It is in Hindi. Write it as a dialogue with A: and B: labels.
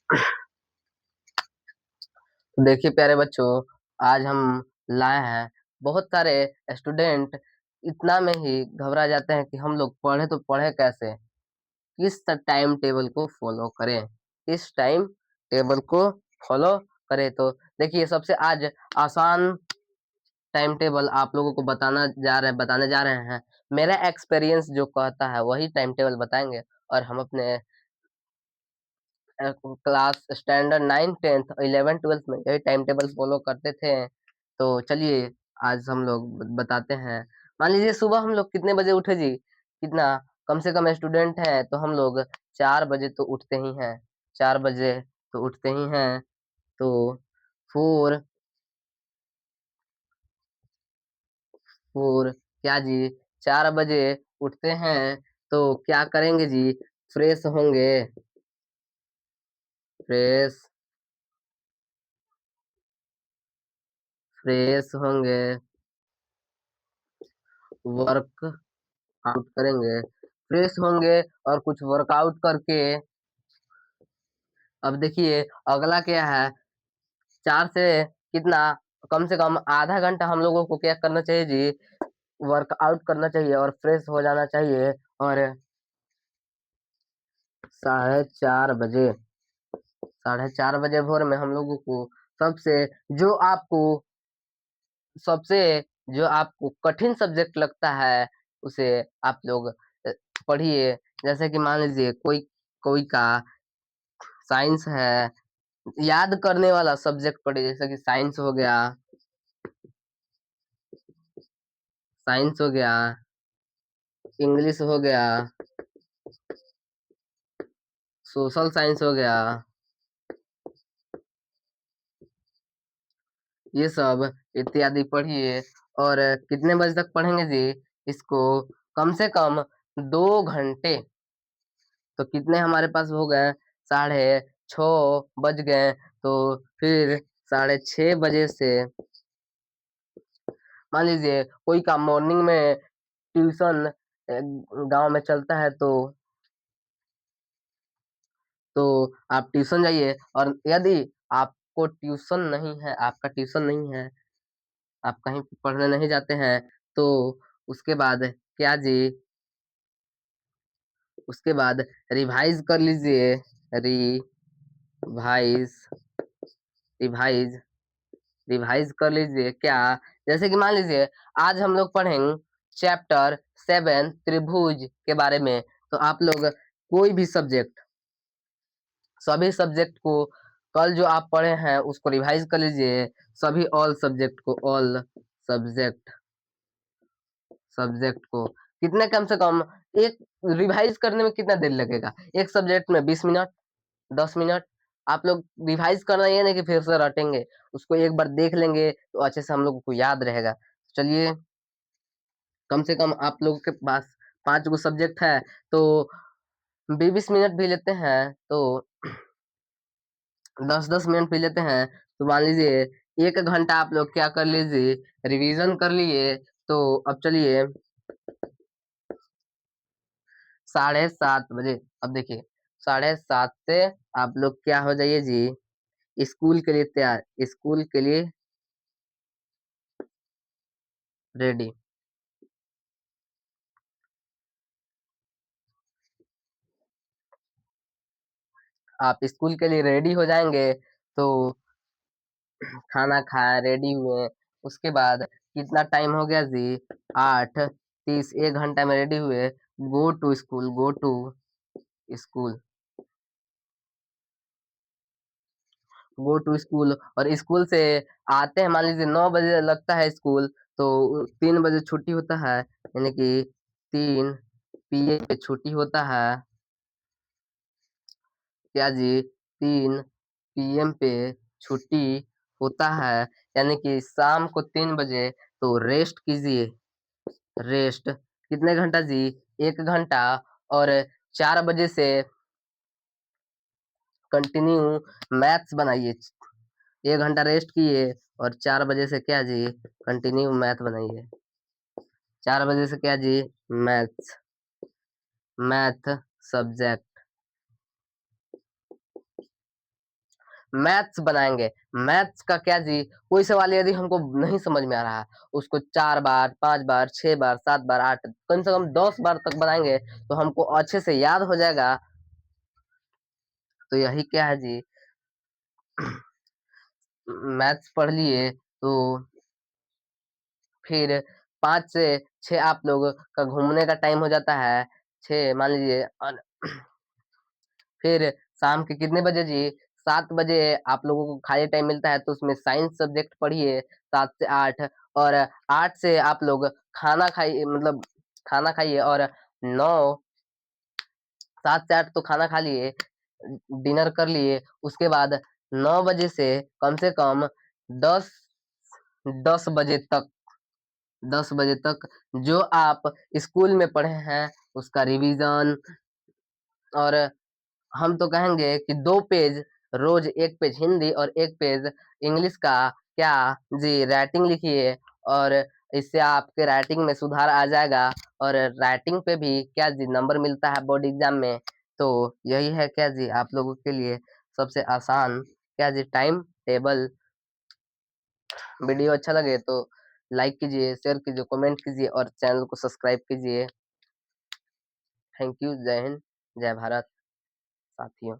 A: तो देखिए प्यारे बच्चों, आज हम लाए हैं बहुत सारे स्टूडेंट इतना में ही घबरा जाते हैं कि हम लोग पढ़े तो पढ़े कैसे, किस टाइम टेबल को फॉलो करें, किस टाइम टेबल को फॉलो करें। तो देखिए सबसे आज आसान टाइम टेबल आप लोगों को बताने जा रहे हैं। मेरा एक्सपीरियंस जो कहता है वही टाइम टेबल बताएंगे और हम अपने क्लास स्टैंडर्ड 9, 10th, 11, 12 में यही टाइम टेबल फॉलो करते थे। तो चलिए आज हम लोग बताते हैं। मान लीजिए सुबह हम लोग कितने बजे उठे जी, कितना कम से कम स्टूडेंट हैं तो हम लोग 4 बजे तो उठते ही हैं, 4 बजे तो उठते ही हैं। तो फोर फोर क्या जी, 4 बजे उठते हैं तो क्या करेंगे जी, फ्रेश होंगे, फ्रेश फ्रेश होंगे, वर्क आउट करेंगे, फ्रेश होंगे और कुछ वर्कआउट करके अब देखिए अगला क्या है। 4 से कितना कम से कम आधा घंटा हम लोगों को क्या करना चाहिए जी, वर्कआउट करना चाहिए और फ्रेश हो जाना चाहिए। और 4:30 बजे, 4:30 बजे भोर में हम लोगों को सबसे जो आपको सबसे जो आपको कठिन सब्जेक्ट लगता है उसे आप लोग पढ़िए। जैसे कि मान लीजिए कोई कोई का साइंस है, याद करने वाला सब्जेक्ट पढ़िए, जैसे कि साइंस हो गया, इंग्लिश हो गया, सोशल साइंस हो गया, ये सब इत्यादि पढ़िए। और कितने बजे तक पढ़ेंगे जी इसको, कम से कम 2 घंटे। तो कितने हमारे पास हो गए, 6:30 बज गए। तो फिर 6:30 बजे से मान लीजिए कोई का मॉर्निंग में ट्यूशन गांव में चलता है तो आप ट्यूशन जाइए। और यदि आपको ट्यूशन नहीं है, आपका ट्यूशन नहीं है, आप कहीं पढ़ने नहीं जाते हैं तो उसके बाद क्या जी, उसके बाद रिवाइज कर लीजिए, रिवाइज रिवाइज रिवाइज कर लीजिए। क्या, जैसे कि मान लीजिए आज हम लोग पढ़ेंगे चैप्टर 7 त्रिभुज के बारे में। तो आप लोग कोई भी सब्जेक्ट, सभी सब्जेक्ट को कल जो आप पढ़े हैं उसको रिवाइज कर लीजिए। सभी ऑल सब्जेक्ट को, ऑल सब्जेक्ट सब्जेक्ट को कितने कम से कम एक रिवाइज करने में कितना देर लगेगा, एक सब्जेक्ट में 20 मिनट, 10 मिनट। आप लोग रिवाइज करना ये नहीं कि फिर से रटेंगे, उसको एक बार देख लेंगे तो अच्छे से हम लोग को याद रहेगा। चलिए कम से कम आप लोगों के पास 5 गो सब्जेक्ट है तो 20-20 मिनट भी लेते हैं तो 10-10 मिनट भी लेते हैं। तो मान लीजिए 1 घंटा आप लोग क्या कर लीजिए, रिवीजन कर लिए। तो अब चलिए 7:30 बजे, अब देखिए 7:30 से आप लोग क्या हो जाइए जी, स्कूल के लिए तैयार, स्कूल के लिए रेडी। आप स्कूल के लिए रेडी हो जाएंगे तो खाना खाए, रेडी हुए, उसके बाद कितना टाइम हो गया जी, 8:30, 1 घंटा में रेडी हुए। Go to school, go to school, go to school. और स्कूल से आते हैं, मान लीजिए 9 बजे लगता है स्कूल, तो 3 बजे छुट्टी होता है, यानी कि 3 PM पे छुट्टी होता है। क्या जी, 3 PM पे छुट्टी होता है, यानी कि शाम को 3 बजे। तो रेस्ट कीजिए, रेस्ट कितने घंटा जी, 1 घंटा। और 4 बजे से कंटिन्यू मैथ्स बनाइए, 1 घंटा रेस्ट किए और 4 बजे से क्या जी, कंटिन्यू मैथ बनाइए। 4 बजे से क्या जी, मैथ्स, मैथ सब्जेक्ट, मैथ्स बनाएँगे। मैथ्स का क्या जी, कोई सवाल यदि हमको नहीं समझ में आ रहा है, उसको 4 बार, 5 बार, 6 बार, 7 बार, 8 कम से कम 10 बार तक बनाएँगे, तो हमको अच्छे से याद हो जाएगा। तो यही क्या है जी, मैथ्स पढ़ लिए तो फिर 5 से 6 आप लोग का घूमने का टाइम हो जाता है। 6 मान लीजिए फिर शाम के कितने बजे जी? 7 बजे आप लोगों को खाली टाइम मिलता है, तो उसमें साइंस सब्जेक्ट पढ़िए 7 से 8 और 8 से आप लोग खाना खाइए मतलब खाना खाइए और 9 7 से 8 तो खाना खा लिए, डिनर कर लिए, उसके बाद 9 बजे से कम 10 10 बजे तक 10 बजे तक जो आप स्कूल में पढ़े हैं, उसका रिवीज़न और हम तो कहेंगे कि 2 पेज रोज़ 1 पेज हिंदी और 1 पेज इंग्लिश का क्या जी राइटिंग लिखिए और इससे आपके राइटिंग में सुधार आ जाएगा और राइटिंग पे भी क्या जी नंबर मिलता है बोर्ड एग्ज़ाम में। तो यही है क्या जी आप लोगों के लिए सबसे आसान क्या जी टाइम टेबल। वीडियो अच्छा लगे तो लाइक कीजिए, शेयर कीजिए, कमेंट कीजिए और चैनल को सब्सक्राइब कीजिए। थैंक यू, जय हिंद, जय भारत साथियों।